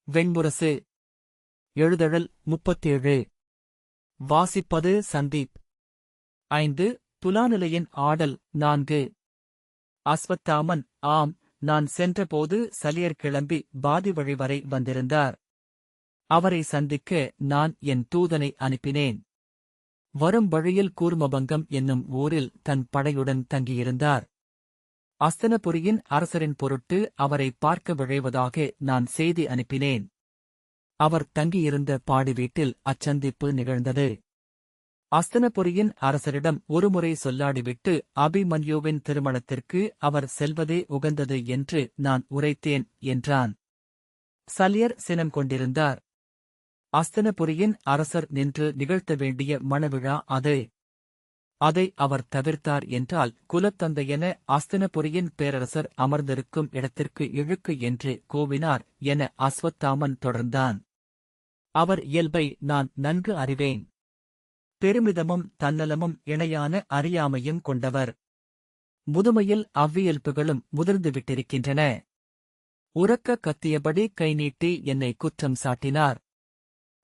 வெண்முரசு. எழுதழல் 37. வாசிப்பது சந்தீப். 5. துலாநிலையின் ஆடல் 4. அஸ்வத்தாமன். ஆம், நான் சென்றபோது சலியர் கிளம்பி பாதி வழி வரை வந்திருந்தார். அவரை சந்திக்க நான் என் தூதனை அனுப்பினேன். வரும் வழியில் கூர்மபங்கம் என்னும் ஊரில் தன் படையுடன் தங்கியிருந்தார். அஸ்தனபுரியின் அரசரின் பொருட்டு அவரை பார்க்க விழைவதாக நான் செய்தி அனுப்பினேன். அவர் தங்கியிருந்த பாடி வீட்டில் அச்சந்திப்பு நிகழ்ந்தது. அஸ்தனபுரியின் அரசரிடம் ஒருமுறை சொல்லாடிவிட்டு அபிமன்யுவின் திருமணத்திற்கு அவர் செல்வதே உகந்தது என்று நான் உரைத்தேன் என்றான். சலியர் சினம் கொண்டிருந்தார். அஸ்தனபுரியின் அரசர் நின்று நிகழ்த்த வேண்டிய மணவிழா அது. அதை அவர் தவிர்த்தார் என்றால் குலத்தந்தையென அஸ்தனபுரியின் பேரரசர் அமர்ந்திருக்கும் இடத்திற்கு இழுக்கு என்று கோவினார் என அஸ்வத்தாமன் தொடர்ந்தான். அவர் இயல்பை நான் நன்கு அறிவேன். பெருமிதமும் தன்னலமும் இணையான அறியாமையும் கொண்டவர். முதுமையில் அவ்வியல்புகளும் முதிர்ந்துவிட்டிருக்கின்றன. உரக்க கத்தியபடி கை நீட்டி என்னை குற்றம் சாட்டினார்.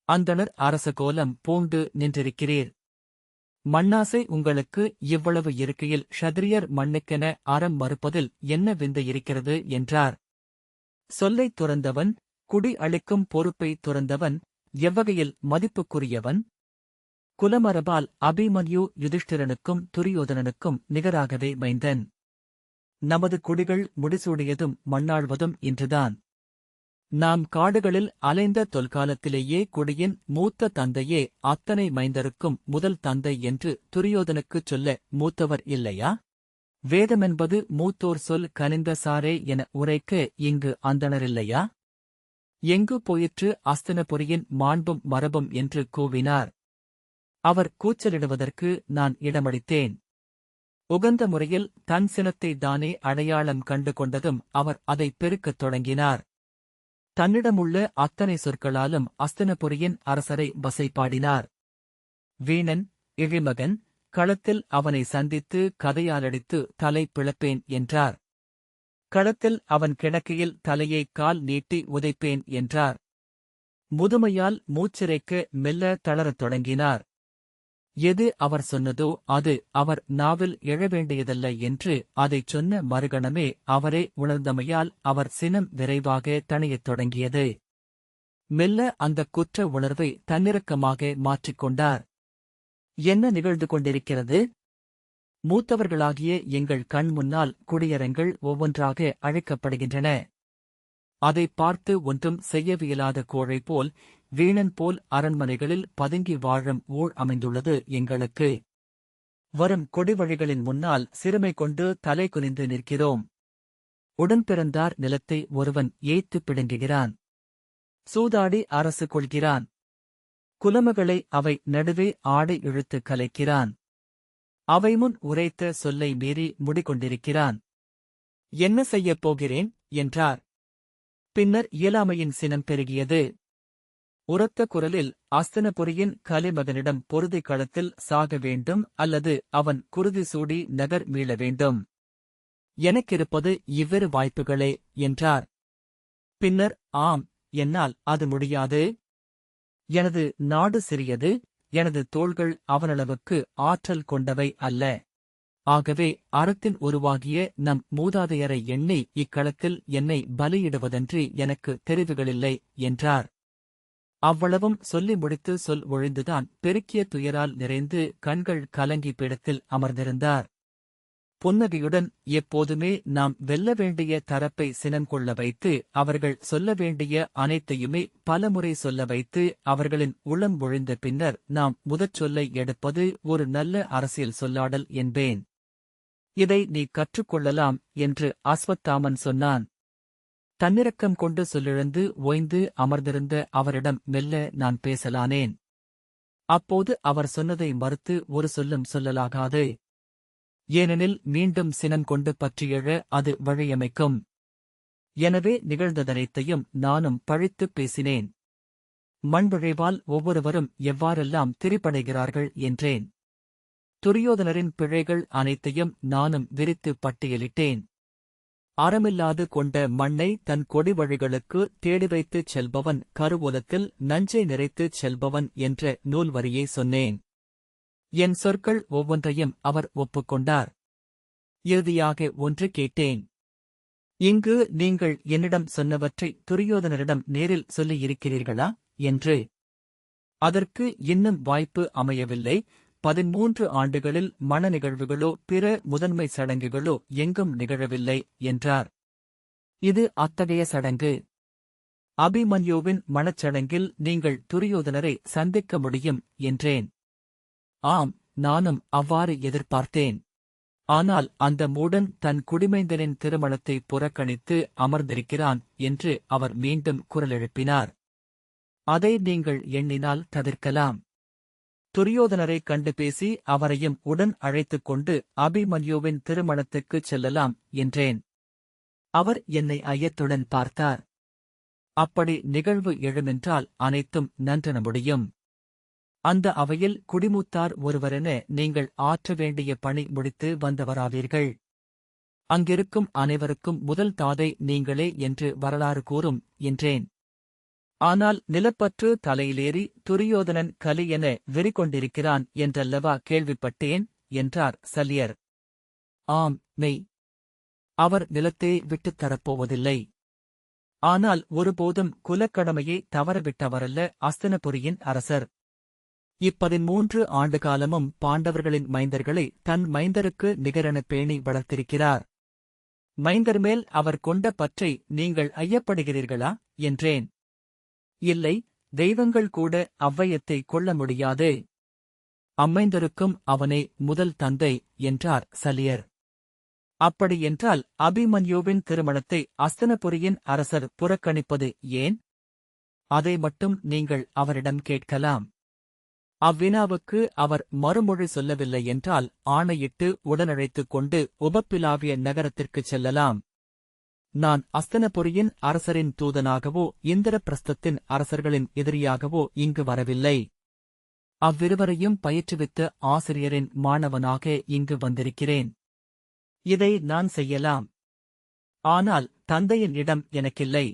அந்தணர் அரச கோலம் பூண்டு நின்றிருக்கிறீர். மண்ணாசை உங்களுக்கு இவ்வளவு இருக்கையில் ஷத்ரியர் மண்ணுக்கென அறம் மறுப்பதில் என்ன விந்தை இருக்கிறது என்றார். சொல்லைத் துறந்தவன், குடி அளிக்கும் பொறுப்பை துறந்தவன், எவ்வகையில் மதிப்புக்குரியவன்? குலமரபால் அபிமன்யு யுதிஷ்டிரனுக்கும் துரியோதனனுக்கும் நிகராகவே மைந்தன். நமது குடிகள் முடிசூடியதும் மண்ணாழ்வதும் இன்றுதான். நாம் காடுகளில் அலைந்த தொல்காலத்திலேயே குடியின் மூத்த தந்தையே அத்தனை மைந்தருக்கும் முதல் தந்தை என்று துரியோதனுக்குச் சொல்ல மூத்தவர் இல்லையா? வேதமென்பது மூத்தோர் சொல் கனிந்த சாரே என உரைக்க இங்கு அந்தணரில்லையா? எங்கு போயிற்று அஸ்தனபுரியின் மாண்பும் மரபும் என்று கூவினார். அவர் கூச்சலிடுவதற்கு நான் இடமளித்தேன். உகந்த முறையில் தன் சினத்தை தானே அடையாளம் கண்டு கொண்டதும் அவர் அதை பெருக்கத் தொடங்கினார். தன்னிடமுள்ள அத்தனை சொற்களாலும் அஸ்தனபுரியின் அரசரை வசைபாடினார். வீணன், இழிமகன், களத்தில் அவனை சந்தித்து கதையாலடித்து தலை பிளப்பேன் என்றார். களத்தில் அவன் கிடக்கையில் தலையை கால் நீட்டி உதைப்பேன் என்றார். முதுமையால் மூச்சிறைக்க மெல்ல தளரத் தொடங்கினார். எது அவர் சொன்னதோ அது அவர் நாவில் எழவேண்டியதல்ல என்று அதைச் சொன்ன மறுகணமே அவரே உணர்ந்தமையால் அவர் சினம் விரைவாக தணியத் தொடங்கியது. மெல்ல அந்தக் குற்ற உணர்வை தன்னிறக்கமாக மாற்றிக்கொண்டார். என்ன நிகழ்ந்து கொண்டிருக்கிறது? மூத்தவர்களாகிய எங்கள் கண் முன்னால் குடியரங்கள் ஒவ்வொன்றாக அழைக்கப்படுகின்றன. அதைப் பார்த்து ஒன்றும் செய்யவியலாத கோழை போல், வீணன் போல் அரண்மனைகளில் பதுங்கி வாழும் ஊழ் அமைந்துள்ளது எங்களுக்கு. வரும் கொடிவழிகளின் முன்னால் சிறுமை கொண்டு தலை குனிந்து நிற்கிறோம். உடன்பிறந்தார் நிலத்தை ஒருவன் ஏய்த்துப் பிடுங்குகிறான். சூதாடி அரசு கொள்கிறான். குலமகளை அவை நடுவே ஆடை இழுத்து கலைக்கிறான். அவை முன் உரைத்த சொல்லை மீறி முடிகொண்டிருக்கிறான். என்ன செய்யப் போகிறேன் என்றார். பின்னர் இயலாமையின் சினம் பெருகியது. உரத்த குரலில் அஸ்தனபுரியின் கலிமகனிடம் பொருதி களத்தில் சாக வேண்டும் அல்லது அவன் குருதி சூடி நகர் மீள வேண்டும். எனக்கிருப்பது இவ்விரு வாய்ப்புகளே என்றார். பின்னர், ஆம், என்னால் அது முடியாது. எனது நாடு சிறியது, எனது தோள்கள் அவனளவுக்கு ஆற்றல் கொண்டவை அல்ல. ஆகவே அறத்தின் உருவாகிய நம் மூதாதையரை எண்ணி இக்களத்தில் என்னை பலியிடுவதன்றி எனக்கு தெரிவுகளில்லை என்றார். அவ்வளவும் சொல்லி முடித்து சொல் ஒழிந்துதான் பெருக்கிய துயரால் நிறைந்து கண்கள் கலங்கி பீடத்தில் அமர்ந்திருந்தார். புன்னகையுடன் எப்போதுமே நாம் வெல்ல வேண்டிய தரப்பை சினங்கொள்ள வைத்து அவர்கள் சொல்ல வேண்டிய அனைத்தையுமே பலமுறை சொல்ல வைத்து அவர்களின் உளம் ஒழிந்த பின்னர் நாம் முதற் சொல்லை எடுப்பது ஒரு நல்ல அரசியல் சொல்லாடல் என்பேன். இதை நீ கற்றுக்கொள்ளலாம் என்று அஸ்வத்தாமன் சொன்னான். தன்னிறக்கம் கொண்டு சொல்லிழந்து ஓய்ந்து அமர்ந்திருந்த அவரிடம் மெல்ல நான் பேசலானேன். அப்போது அவர் சொன்னதை மறுத்து ஒரு சொல்லும் சொல்லலாகாது. ஏனெனில் மீண்டும் சினம் கொண்டு பற்றியெழ அது வழியமைக்கும். எனவே நிகழ்ந்ததனைத்தையும் நானும் பழித்துப் பேசினேன். மண்விழைவால் ஒவ்வொருவரும் எவ்வாறெல்லாம் திரிபடைகிறார்கள் என்றேன். துரியோதனரின் பிழைகள் அனைத்தையும் நானும் விரித்து பட்டியலிட்டேன். அறமில்லாது கொண்ட மண்ணை தன் கொடி வழிகளுக்கு தேடி வைத்துச் செல்பவன் கருவூலத்தில் நஞ்சை நிறைத்துச் செல்பவன் என்ற நூல் வரியை சொன்னேன். என் சொற்கள் ஒவ்வொன்றையும் அவர் ஒப்புக்கொண்டார். இறுதியாக ஒன்று கேட்டேன். இங்கு நீங்கள் என்னிடம் சொன்னவற்றை துரியோதனரிடம் நேரில் சொல்லியிருக்கிறீர்களா என்று. அதற்கு இன்னும் வாய்ப்பு அமையவில்லை. 13 ஆண்டுகளில் மண நிகழ்வுகளோ பிற முதன்மை சடங்குகளோ எங்கும் நிகழவில்லை என்றார். இது அத்தகைய சடங்கு. அபிமன்யுவின் மணச்சடங்கில் நீங்கள் துரியோதனரை சந்திக்க முடியும் என்றேன். ஆம், நானும் அவ்வாறு எதிர்பார்த்தேன். ஆனால் அந்த மூடன் தன் குடிமைந்தனின் திருமணத்தை புறக்கணித்து அமர்ந்திருக்கிறான் என்று அவர் மீண்டும் குரலெழுப்பினார். அதை நீங்கள் எண்ணினால் தவிர்க்கலாம். துரியோதனரை கண்டு பேசி அவரையும் உடன் அழைத்துக் கொண்டு அபிமன்யுவின் திருமணத்துக்குச் செல்லலாம் என்றேன். அவர் என்னை ஐயத்துடன் பார்த்தார். அப்படி நிகழ்வு எழுமென்றால் அனைத்தும் நன்றென முடியும். அந்த அவையில் குடிமூத்தார் ஒருவரென நீங்கள் ஆற்ற வேண்டிய பணி முடித்து வந்தவராவீர்கள். அங்கிருக்கும் அனைவருக்கும் முதல் தாதை நீங்களே என்று வரலாறு கூறும் என்றேன். ஆனால் நிலப்பற்று தலையிலேறி துரியோதனன் கலி என வெறிகொண்டிருக்கிறான் என்றல்லவா கேள்விப்பட்டேன் என்றார் சல்லியர். ஆம், மெய். அவர் நிலத்தை விட்டுத் தரப்போவதில்லை. ஆனால் ஒருபோதும் குலக்கடமையை தவறவிட்டவரல்ல அஸ்தினபுரியின் அரசர். 13 ஆண்டுகாலமும் பாண்டவர்களின் மைந்தர்களை தன் மைந்தருக்கு நிகரென பேணி வளர்த்திருக்கிறார். மைந்தர் மேல் அவர் கொண்ட பற்றை நீங்கள் ஐயப்படுகிறீர்களா என்றேன். இல்லை, தெய்வங்கள் கூட அவ்வையத்தை கொள்ள முடியாது. அம்மைந்தருக்கும் அவனே முதல் தந்தை என்றார் சல்லியர். அப்படியென்றால் அபிமன்யுவின் திருமணத்தை அஸ்தினபுரியின் அரசர் புறக்கணிப்பது ஏன்? அதை மட்டும் நீங்கள் அவரிடம் கேட்கலாம். அவ்வினாவுக்கு அவர் மறுமொழி சொல்லவில்லை என்றால் ஆணையிட்டு உடனழைத்துக் கொண்டு உபப்பிலாவிய நகரத்திற்குச் செல்லலாம். நான் அஸ்தினபுரியின் அரசரின் தூதனாகவோ இந்திரபிரஸ்தத்தின் அரசர்களின் எதிரியாகவோ இங்கு வரவில்லை. அவ்விருவரையும் பயிற்றுவித்த ஆசிரியரின் மாணவனாக இங்கு வந்திருக்கிறேன். இதை நான் செய்யலாம். ஆனால் தந்தையின் இடம் எனக்கில்லை.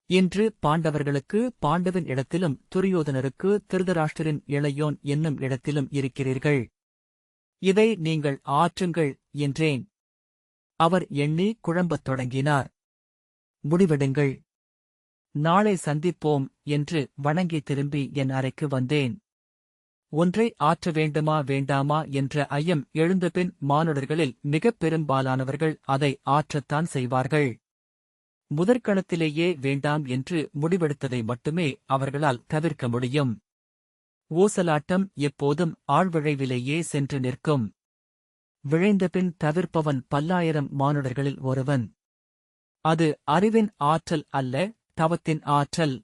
இன்று பாண்டவர்களுக்கு பாண்டவின் இடத்திலும் துரியோதனருக்கு திருதராஷ்டிரரின் இளையோன் என்னும் இடத்திலும் இருக்கிறீர்கள். இதை நீங்கள் ஆற்றுங்கள் என்றேன். அவர் எண்ணி குழம்பத் தொடங்கினார். முடிவெடுங்கள். நாளை சந்திப்போம் என்று வணங்கி திரும்பி என் அறைக்கு வந்தேன். ஒன்றை ஆற்ற வேண்டுமா வேண்டாமா என்ற ஐயம் எழுந்தபின் மானுடர்களில் மிகப் பெரும்பாலானவர்கள் அதை ஆற்றத்தான் செய்வார்கள். முதற்கணத்திலேயே வேண்டாம் என்று முடிவெடுத்ததை மட்டுமே அவர்களால் தவிர்க்க முடியும். ஊசலாட்டம் எப்போதும் ஆழ்விழைவிலேயே சென்று நிற்கும். விழைந்தபின் தவிர்ப்பவன் பல்லாயிரம் மானுடர்களில் ஒருவன். அது அறிவின் ஆற்றல் அல்ல, தவத்தின் ஆற்றல்.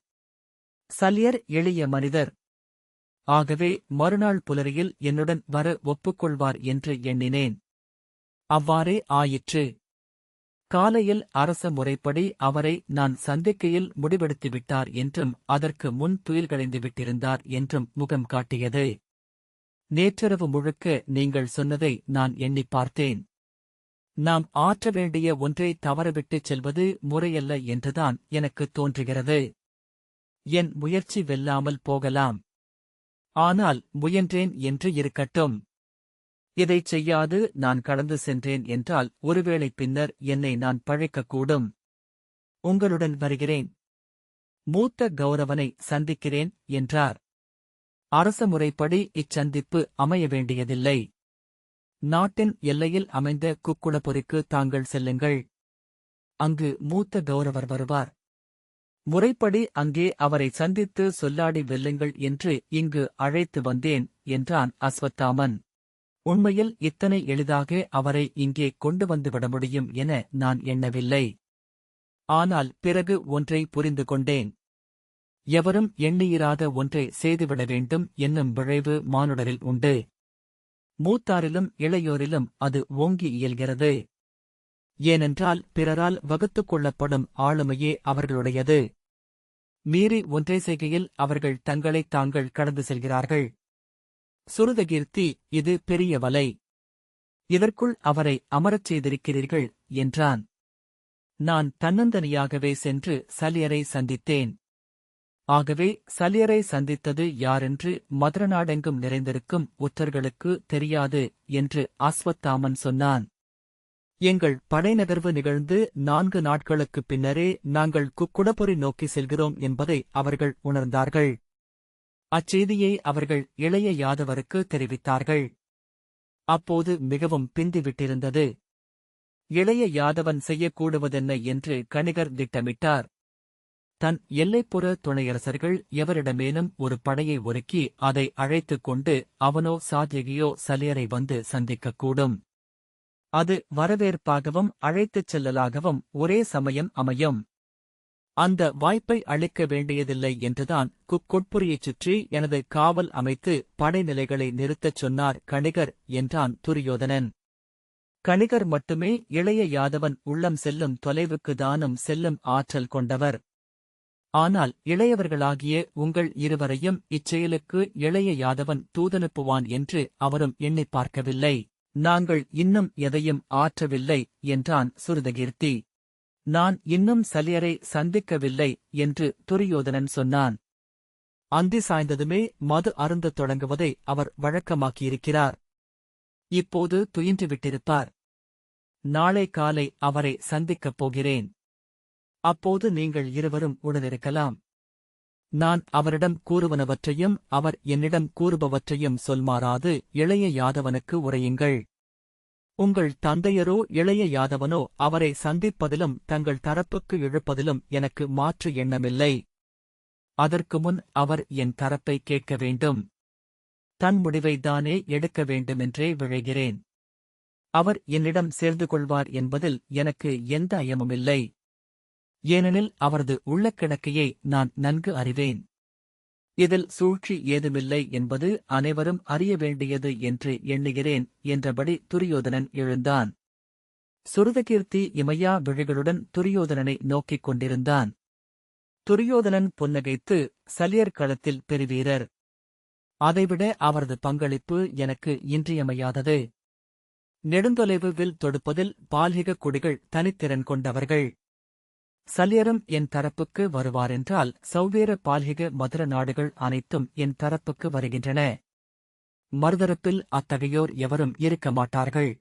சல்லியர் எளிய மனிதர். ஆகவே மறுநாள் புலரியில் என்னுடன் வர ஒப்புக்கொள்வார் என்று எண்ணினேன். அவ்வாறே ஆயிற்று. காலையில் அரச முறைப்படி அவரை நான் சந்திக்கையில் முடிவெடுத்துவிட்டார் என்றும் அதற்கு முன் துயில்களைந்து விட்டிருந்தார் என்றும் முகம் காட்டியது. நேற்றிரவு முழுக்க நீங்கள் சொன்னதை நான் எண்ணிப் பார்த்தேன். நாம் ஆற்ற வேண்டிய ஒன்றை தவறவிட்டுச் செல்வது முறையல்ல என்றுதான் எனக்குத் தோன்றுகிறது. என் முயற்சி வெல்லாமல் போகலாம். ஆனால் முயன்றேன் என்று இருக்கட்டும். இதைச் செய்யாது நான் கடந்து சென்றேன் என்றால் ஒருவேளை பின்னர் என்னை நான் பழிக்கக்கூடும். உங்களுடன் வருகிறேன். மூத்த கௌரவனை சந்திக்கிறேன் என்றார். அரச முறைப்படி இச்சந்திப்பு அமைய வேண்டியதில்லை. நாட்டின் எல்லையில் அமைந்த குக்குடபுரிக்கு தாங்கள் செல்லுங்கள். அங்கு மூத்த கௌரவர் வருவார். முறைப்படி அங்கே அவரை சந்தித்து சொல்லாடி வெல்லுங்கள் என்று இங்கு அழைத்து வந்தேன் என்றான் அஸ்வத்தாமன். உண்மையில் இத்தனை எளிதாக அவரை இங்கே கொண்டு வந்துவிட முடியும் என நான் எண்ணவில்லை. ஆனால் பிறகு ஒன்றை புரிந்து கொண்டேன். எவரும் எண்ணியிராத ஒன்றை செய்துவிட வேண்டும் என்னும் விழைவு மானுடரில் உண்டு. மூத்தாரிலும் இளையோரிலும் அது ஓங்கி இயல்கிறது. ஏனென்றால் பிறரால் வகுத்துக் கொள்ளப்படும் ஆளுமையே அவர்களுடையது. மீறி ஒன்றை செய்கையில் அவர்கள் தங்களைத் தாங்கள் கடந்து செல்கிறார்கள். சுருதகீர்த்தி, இது பெரிய வலை. இதற்குள் அவரை அமரச் செய்திருக்கிறீர்கள் என்றான். நான் தன்னந்தனியாகவே சென்று சலியரை சந்தித்தேன். ஆகவே சலியரை சந்தித்தது யாரென்று மதுரநாடெங்கும் நிறைந்திருக்கும் ஒற்றர்களுக்கு தெரியாது என்று அஸ்வத்தாமன் சொன்னான். எங்கள் படைநகர்வு நிகழ்ந்து 4 நாட்களுக்குப் பின்னரே நாங்கள் குக்குடபுரி நோக்கி செல்கிறோம் என்பதை அவர்கள் உணர்ந்தார்கள். அச்செய்தியை அவர்கள் இளைய யாதவருக்கு தெரிவித்தார்கள். அப்போது மிகவும் பிந்திவிட்டிருந்தது. இளைய யாதவன் செய்யக்கூடுவதென்ன என்று கணிகர் திட்டமிட்டார். தன் எல்லைப்புற துணையரசர்கள் எவரிடமேனும் ஒரு படையை ஒருக்கி அதை அழைத்துக் கொண்டு அவனோ சாத்யகியோ சலியரை வந்து சந்திக்கக்கூடும். அது வரவேற்பாகவும் அழைத்துச் செல்லலாகவும் ஒரே சமயம் அமையும். அந்த வாய்ப்பை அளிக்க வேண்டியதில்லை என்றுதான் குக்கொட்புரியைச் சுற்றி எனது காவல் அமைத்து படைநிலைகளை நிறுத்தச் சொன்னார் கணிகர் என்றான் துரியோதனன். கணிகர் மட்டுமே இளைய யாதவன் உள்ளம் செல்லும் தொலைவுக்கு தானும் செல்லும் ஆற்றல் கொண்டவர். ஆனால் இளையவர்களாகிய உங்கள் இருவரையும் இச்செயலுக்கு இளைய யாதவன் தூதனுப்புவான் என்று அவரும் எண்ணிப் பார்க்கவில்லை. நாங்கள் இன்னும் எதையும் ஆற்றவில்லை என்றான் சுருதகீர்த்தி. நான் இன்னும் சலியரை சந்திக்கவில்லை என்று துரியோதனன் சொன்னான். அந்தி சாய்ந்ததுமே மது அருந்தத் தொடங்குவதை அவர் வழக்கமாக்கியிருக்கிறார். இப்போது துயின்றுவிட்டிருப்பார். நாளை காலை அவரை சந்திக்கப் போகிறேன். அப்போது நீங்கள் இருவரும் உடனிருக்கலாம். நான் அவரிடம் கூறுவனவற்றையும் அவர் என்னிடம் கூறுபவற்றையும் சொல்மாறாது இளைய யாதவனுக்கு உரையுங்கள். உங்கள் தந்தையரோ இளைய யாதவனோ அவரை சந்திப்பதிலும் தங்கள் தரப்புக்கு இழுப்பதிலும் எனக்கு மாற்று எண்ணமில்லை. அதற்கு முன் அவர் என் தரப்பை கேட்க வேண்டும். தன் முடிவைத்தானே எடுக்க வேண்டுமென்றே விழைகிறேன். அவர் என்னிடம் சேர்ந்து கொள்வார் என்பதில் எனக்கு எந்த ஐயமுமில்லை. ஏனெனில் அவரது உள்ளக்கிடக்கையை நான் நன்கு அறிவேன். இதில் சூழ்ச்சி ஏதுமில்லை என்பது அனைவரும் அறிய வேண்டியது என்று எண்ணுகிறேன் என்றபடி துரியோதனன் எழுந்தான். சுருதகீர்த்தி இமையா விழிகளுடன் துரியோதனனை நோக்கிக் கொண்டிருந்தான். துரியோதனன் புன்னகைத்து, சலியர் களத்தில் பெருவீரர். அதைவிட அவரது பங்களிப்பு எனக்கு இன்றியமையாதது. நெடுந்தொலைவு வில் தொடுப்பதில் பால்ஹிக குடிகள் தனித்திறன் கொண்டவர்கள். சலியரும் என் தரப்புக்கு வருவாரென்றால் சௌவேர பால்ஹிக மதுர நாடுகள் அனைத்தும் என் தரப்புக்கு வருகின்றன. மறுதரப்பில் அத்தகையோர் எவரும் இருக்க மாட்டார்கள்.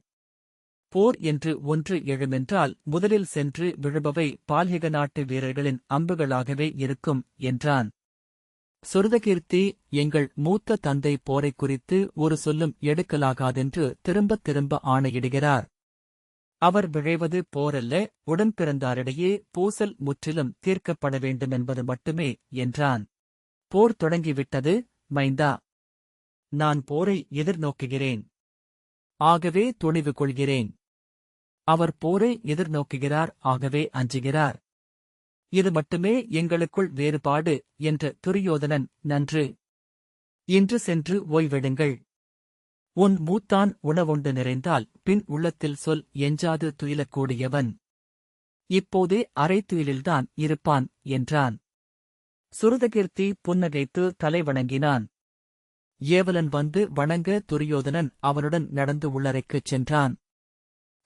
போர் என்று ஒன்று எழுமென்றால் முதலில் சென்று விழுபவை பால்ஹிக நாட்டு வீரர்களின் அம்புகளாகவே இருக்கும் என்றான். சுருதகீர்த்தி, எங்கள் மூத்த தந்தை போரைக் குறித்து ஒரு சொல்லும் எடுக்கலாகாதென்று திரும்பத் திரும்ப ஆணையிடுகிறார். அவர் விழைவது போரல்ல, உடன்பிறந்தாரிடையே பூசல் முற்றிலும் தீர்க்கப்பட வேண்டுமென்பது மட்டுமே என்றான். போர் தொடங்கிவிட்டது மைந்தா. நான் போரை எதிர்நோக்குகிறேன். ஆகவே துணிவு கொள்கிறேன். அவர் போரை எதிர்நோக்குகிறார், ஆகவே அஞ்சுகிறார். இது மட்டுமே எங்களுக்குள் வேறுபாடு என்ற துரியோதனன். நன்று. இன்று சென்று ஓய்வெடுங்கள். உன் மூத்தான் உணவுண்டு நிறைந்தால் பின் உள்ளத்தில் சொல் எஞ்சாது துயிலக்கூடியவன். இப்போதே அரை துயிலில்தான் இருப்பான் என்றான். சுருதகீர்த்தி புன்னகைத்து தலை வணங்கினான். ஏவலன் வந்து வணங்க துரியோதனன் அவனுடன் நடந்து உள்ளறைக்குச் சென்றான்.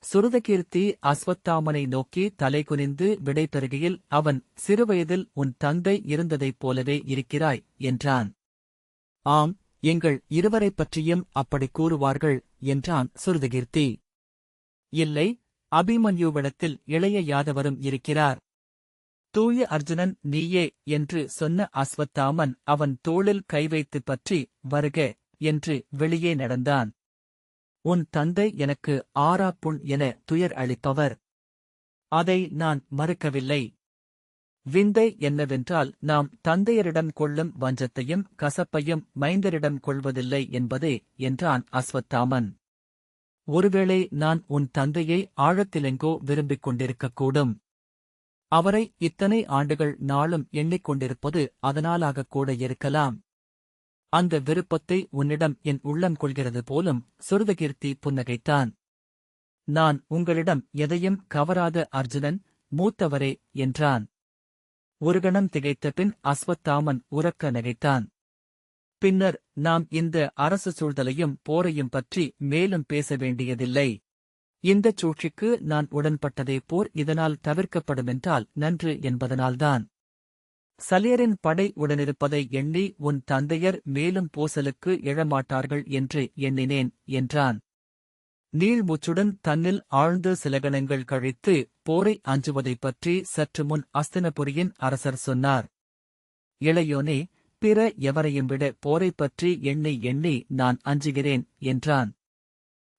சுருதகீர்த்தி அஸ்வத்தாமனை நோக்கி தலை குனிந்து விடை பெறுகையில் அவன், சிறுவயதில் உன் தந்தை இருந்ததைப் போலவே இருக்கிறாய் என்றான். ஆம், எங்கள் இருவரைப் பற்றியும் அப்படி கூறுவார்கள் என்றான் சுருதகீர்த்தி. இல்லை, அபிமன்யுவிடத்தில் இளைய யாதவரும் இருக்கிறார். தூய அர்ஜுனன் நீயே என்று சொன்ன அஸ்வத்தாமன் அவன் தோளில் கை வைத்துப் பற்றி வருக என்று வெளியே நடந்தான். உன் தந்தை எனக்கு ஆறாப்புண் என துயர் அளிப்பவர். அதை நான் மறுக்கவில்லை. விந்தை என்னவென்றால் நாம் தந்தையரிடம் கொள்ளும் வஞ்சத்தையும் கசப்பையும் மைந்தரிடம் கொள்வதில்லை என்பதே என்றான் அஸ்வத்தாமன். ஒருவேளை நான் உன் தந்தையை ஆழத்திலெங்கோ விரும்பிக் கொண்டிருக்கக்கூடும். அவரை இத்தனை ஆண்டுகள் நாளும் எண்ணிக்கொண்டிருப்பது அதனாலாகக் கூட இருக்கலாம். அந்த விருப்பத்தை உன்னிடம் என் உள்ளம் கொள்கிறது போலும். சுருதகீர்த்தி புன்னகைத்தான். நான் உங்களிடம் எதையும் கவராத அர்ஜுனன், மூத்தவரே என்றான். ஒரு கணம் திகைத்த பின் அஸ்வத்தாமன் உரக்க நகைத்தான். பின்னர், நாம் இந்த அரசு சூழ்தலையும் போரையும் பற்றி மேலும் பேச வேண்டியதில்லை. இந்தச் சூழ்ச்சிக்கு நான் உடன்பட்டதே போர் இதனால் தவிர்க்கப்படுமென்றால் நன்று என்பதனால்தான். சலியரின் படை உடனிருப்பதை எண்ணி உன் தந்தையர் மேலும் பூசலுக்கு எழமாட்டார்கள் என்று எண்ணினேன் என்றான். நீள்மூச்சுடன் தன்னில் ஆழ்ந்து சில கணங்கள் கழித்து போரை அஞ்சுவதைப் பற்றி சற்று முன் அஸ்தினபுரியின் அரசர் சொன்னார். இளையோனே, பிற எவரையும் விட போரைப் பற்றி எண்ணி எண்ணி நான் அஞ்சுகிறேன் என்றான்.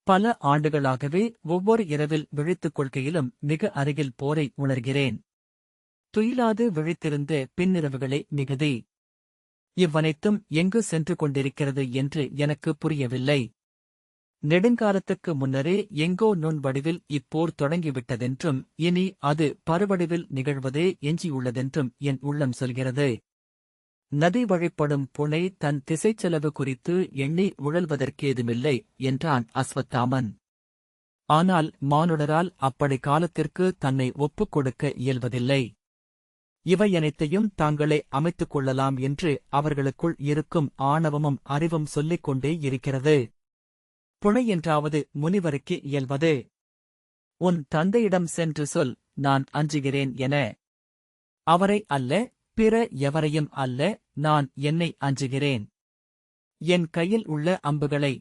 பல ஆண்டுகளாகவே ஒவ்வொரு இரவில் விழித்துக் கொள்கையிலும் மிக அருகில் போரை உணர்கிறேன். துயிலாது விழித்திருந்த பின்னிரவுகளே மிகுதி. இவ்வனைத்தும் எங்கு சென்று கொண்டிருக்கிறது என்று எனக்கு புரியவில்லை. நெடுங்காலத்துக்கு முன்னரே எங்கோ நுண் வடிவில் இப்போர் தொடங்கிவிட்டதென்றும் இனி அது பருவடிவில் நிகழ்வதே எஞ்சியுள்ளதென்றும் என் உள்ளம் சொல்கிறது. நதி வழிப்படும் புனை தன் திசைச்செலவு குறித்து எண்ணி உழல்வதற்கேதுமில்லை என்றான் அஸ்வத்தாமன். ஆனால் மானுடரால் அப்படி காலத்திற்கு தன்னை ஒப்புக் கொடுக்க இயல்வதில்லை. இவையனைத்தையும் தாங்களே அமைத்துக் கொள்ளலாம் என்று அவர்களுக்குள் இருக்கும் ஆணவமும் அறிவும் சொல்லிக் கொண்டே இருக்கிறது. புனை என்றாவது முனிவருக்கு இயல்வது. உன் தந்தையிடம் சென்று சொல், நான் அஞ்சுகிறேன் என. அவரை அல்ல, பிற எவரையும் அல்ல, நான் என்னை அஞ்சுகிறேன். என் கையில் உள்ள அம்புகளை.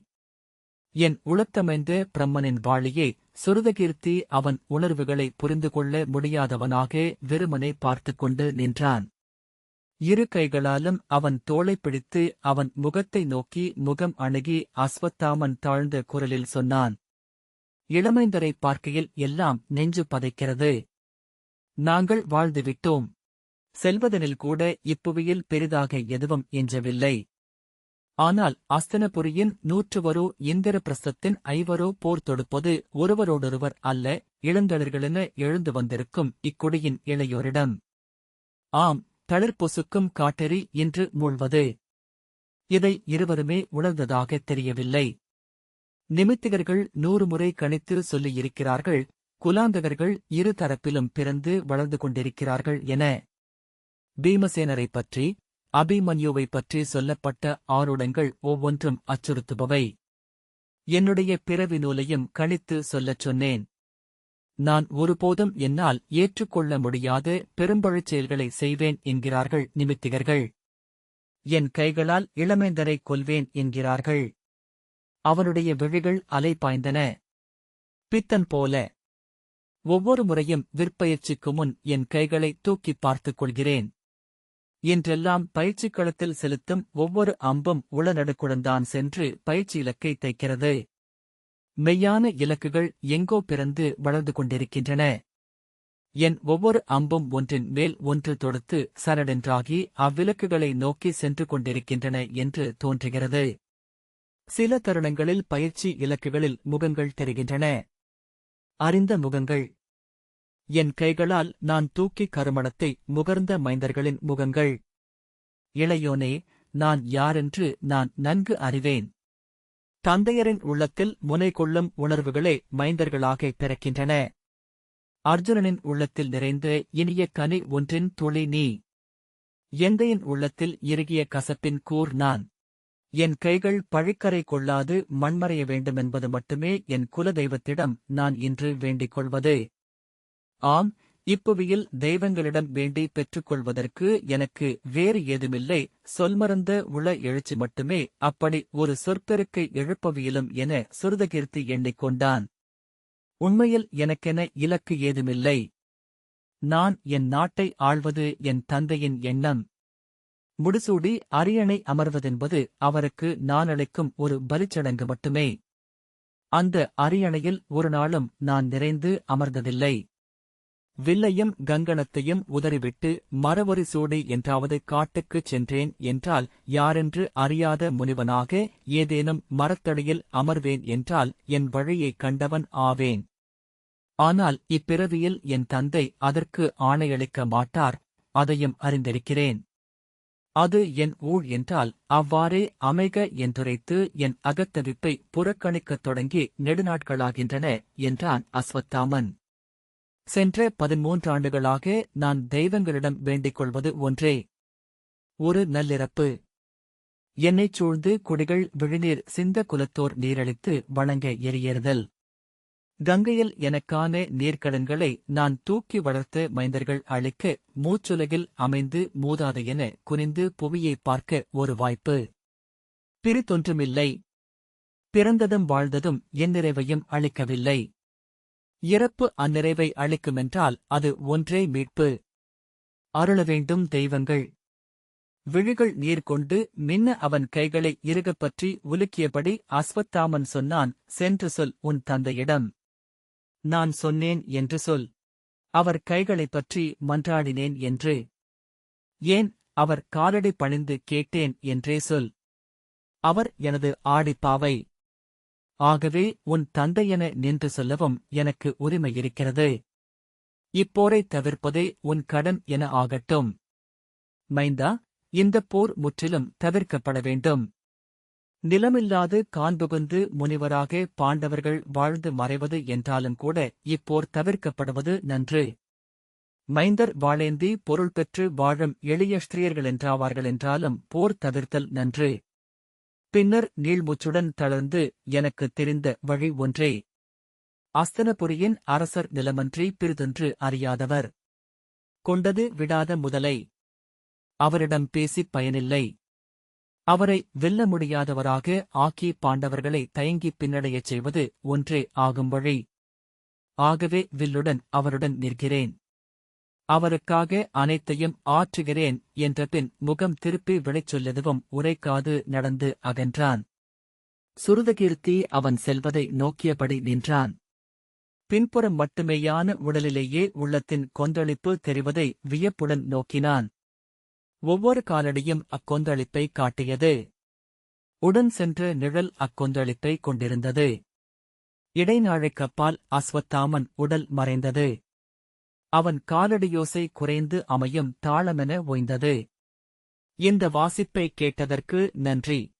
என் உளத்தமைந்த பிரம்மனின் வாளியே, சுருதகீர்த்தி அவன் உணர்வுகளை புரிந்து கொள்ள முடியாதவனாக வெறுமனே பார்த்துக் கொண்டு நின்றான். இரு கைகளாலும் அவன் தோளைப் பிடித்து அவன் முகத்தை நோக்கி முகம் அணுகி அஸ்வத்தாமன் தாழ்ந்த குரலில் சொன்னான். இளமைந்தரை பார்க்கையில் எல்லாம் நெஞ்சு பதைக்கிறது. நாங்கள் வாழ்ந்துவிட்டோம். செல்வதனில் கூட இப்புவியில் பெரிதாக எதுவும் எஞ்சவில்லை. ஆனால் அஸ்தினபுரியின் 100 இந்திரபிரஸ்தத்தின் 5 போர் தொடுப்பது ஒருவரோடொருவர் அல்ல, இளந்தளிர்களென எழுந்து வந்திருக்கும் இக்குடியின் இளையோரிடம். ஆம், தளிர்பொசுக்கும் காட்டெறி இன்று மூழ்வது. இதை இருவருமே உணர்ந்ததாகத் தெரியவில்லை. நிமித்திகர்கள் 100 முறை கணித்து சொல்லியிருக்கிறார்கள், குலாந்தகர்கள் இரு தரப்பிலும் பிறந்து வளர்ந்து கொண்டிருக்கிறார்கள் என. பீமசேனரைப் பற்றி, அபிமன்யுவைப் பற்றி சொல்லப்பட்ட ஆருடங்கள் ஒவ்வொன்றும் அச்சுறுத்துபவை. என்னுடைய பிறவி நூலையும் கணித்து சொல்லச் சொன்னேன். நான் ஒருபோதும் என்னால் ஏற்றுக்கொள்ள முடியாத பெரும்பழுச் செயல்களை செய்வேன் என்கிறார்கள் நிமித்திகர்கள். என் கைகளால் இளமேந்தரை கொல்வேன் என்கிறார்கள். அவனுடைய விழிகள் அலை பாய்ந்தன. பித்தன் போல. ஒவ்வொரு முறையும் விற்பயிற்சிக்கு முன் என் கைகளை தூக்கிப் பார்த்துக் கொள்கிறேன். இன்றெல்லாம் பயிற்சிக் களத்தில் செலுத்தும் ஒவ்வொரு அம்பும் உளநடுக்குடன்தான் சென்று பயிற்சி இலக்கை தைக்கிறது. மெய்யான இலக்குகள் எங்கோ பிறந்து வளர்ந்து கொண்டிருக்கின்றன. என் ஒவ்வொரு அம்பும் ஒன்றின் மேல் ஒன்று தொடுத்து சரடென்றாகி அவ்விலக்குகளை நோக்கி சென்று கொண்டிருக்கின்றன என்று தோன்றுகிறது. சில தருணங்களில் பயிற்சி இலக்குகளில் முகங்கள் தெரிகின்றன. அறிந்த முகங்கள். என் கைகளால் நான் தூக்கி கருமணத்தை முகர்ந்த மைந்தர்களின் முகங்கள். இளையோனே, நான் யாரென்று நான் நன்கு அறிவேன். தந்தையரின் உள்ளத்தில் முனை கொள்ளும் உணர்வுகளே மைந்தர்களாக பிறக்கின்றன. அர்ஜுனனின் உள்ளத்தில் நிறைந்த இனிய கனி ஒன்றின் துளி நீ. எந்தையின் உள்ளத்தில் இறுகிய கசப்பின் கூர் நான். என் கைகள் பழிக்கரை கொள்ளாது மண்மறைய வேண்டுமென்பது மட்டுமே என் குலதெய்வத்திடம் நான் இன்று வேண்டிக் கொள்வது. ஆம், இப்புவியில் தெய்வங்களிடம் வேண்டி பெற்றுக்கொள்வதற்கு எனக்கு வேறு ஏதுமில்லை, சொல்மறந்த உள எழுச்சி மட்டுமே அப்படி ஒரு சொற்பெருக்கை எழுப்பவியலும் என சுருதகீர்த்தி எண்ணிக்கொண்டான். உண்மையில் எனக்கென இலக்கு ஏதுமில்லை. நான் என் நாட்டை ஆள்வது என் தந்தையின் எண்ணம். முடிசூடி அரியணை அமர்வதென்பது அவருக்கு நான் அளிக்கும் ஒரு பலிச்சடங்கு மட்டுமே. அந்த அரியணையில் ஒரு நாளும் நான் நிறைந்து அமர்ந்ததில்லை. வில்லையும் கங்கணத்தையும் உதறிவிட்டு மரவொரி சூடி என்றாவது காட்டுக்குச் சென்றேன் என்றால் யாரென்று அறியாத முனிவனாக ஏதேனும் மரத்தடியில் அமர்வேன் என்றால் என் வழியைக் கண்டவன் ஆவேன். ஆனால் இப்பிறவியில் என் தந்தை அதற்கு ஆணையளிக்க மாட்டார், அதையும் அறிந்திருக்கிறேன். அது என் ஊழ் என்றால் அவ்வாறே அமைக என்றுரைத்து என் அகத்தவிப்பை புறக்கணிக்கத் தொடங்கி நெடுநாட்களாகின்றன என்றான் அஸ்வத்தாமன். சென்ற 13 ஆண்டுகளாக நான் தெய்வங்களிடம் வேண்டிக் கொள்வது ஒன்றே. ஒரு நல்லிரப்பு. என்னைச் சூழ்ந்து குடிகள் விழிநீர் சிந்த குலத்தோர் நீரளித்து வணங்க எரியேறுதல். கங்கையில் எனக்கான நீர்க்கடன்களை நான் தூக்கி வளர்த்த மைந்தர்கள் அழிக்க மூச்சுலகில் அமைந்து மூதாதை என குனிந்து புவியை பார்க்க ஒரு வாய்ப்பு. பிரித்தொன்றுமில்லை. பிறந்ததும் வாழ்ந்ததும் என் நிறைவையும் அளிக்கவில்லை. இறப்பு அந்நிறைவை அளிக்குமென்றால் அது ஒன்றே மீட்பு. அருள வேண்டும் தெய்வங்கள். விழிகள் நீர் கொண்டு மின்ன அவன் கைகளை இறுகப் பற்றி உலுக்கியபடி அஸ்வத்தாமன் சொன்னான், சென்று சொல் உன் தந்தையிடம். நான் சொன்னேன் என்று சொல். அவர் கைகளைப் பற்றி மன்றாடினேன் என்று. ஏன், அவர் காலடி பணிந்து கேட்டேன் என்றே சொல். அவர் எனது ஆடிப்பாவை. ஆகவே உன் தந்தையென நின்று சொல்லவும் எனக்கு உரிமையிருக்கிறது. இப்போரைத் தவிர்ப்பதே உன் கடன் என ஆகட்டும். மைந்தா, இந்தப் போர் முற்றிலும் தவிர்க்கப்பட வேண்டும். நிலமில்லாது காண்புகுந்து முனிவராக பாண்டவர்கள் வாழ்ந்து மறைவது என்றாலும் கூட இப்போர் தவிர்க்கப்படுவது நன்று. மைந்தர் வாளேந்தி பொருள் பெற்று வாழும் எளிய ஸ்திரியர்களென்றாவார்களென்றாலும் போர் தவிர்த்தல் நன்று. பின்னர் நீள்முச்சுடன் தளர்ந்து எனக்குத் தெரிந்த வழி ஒன்றே. அஸ்தனபுரியின் அரசர் நிலமன்றி பிறிதொன்று அறியாதவர். கொண்டது விடாத முதலை. அவரிடம் பேசிப் பயனில்லை. அவரை வெல்ல முடியாதவராக ஆக்கி பாண்டவர்களை தயங்கிப் பின்னடையச் செய்வது ஒன்றே ஆகும் வழி. ஆகவே வில்லுடன் அவருடன் நிற்கிறேன். அவருக்காக அனைத்தையும் ஆற்றுகிறேன் என்றபின் முகம் திருப்பி விளைச்சொல்லெதுவும் உரைக்காது நடந்து அகன்றான். சுருதகீர்த்தி அவன் செல்வதை நோக்கியபடி நின்றான். பின்புறம் மட்டுமேயான உடலிலேயே உள்ளத்தின் கொந்தளிப்பு தெரிவதை வியப்புடன் நோக்கினான். ஒவ்வொரு காலடியும் அக்கொந்தளிப்பை காட்டியது. உடன் சென்ற நிழல் அக்கொந்தளிப்பை கொண்டிருந்தது. இடைநாழைக்கப்பால் அஸ்வத்தாமன் உடல் மறைந்தது. அவன் காலடியோசை குறைந்து அமையும் தாளமென ஓய்ந்தது. இந்த வாசிப்பை கேட்டதற்கு நன்றி.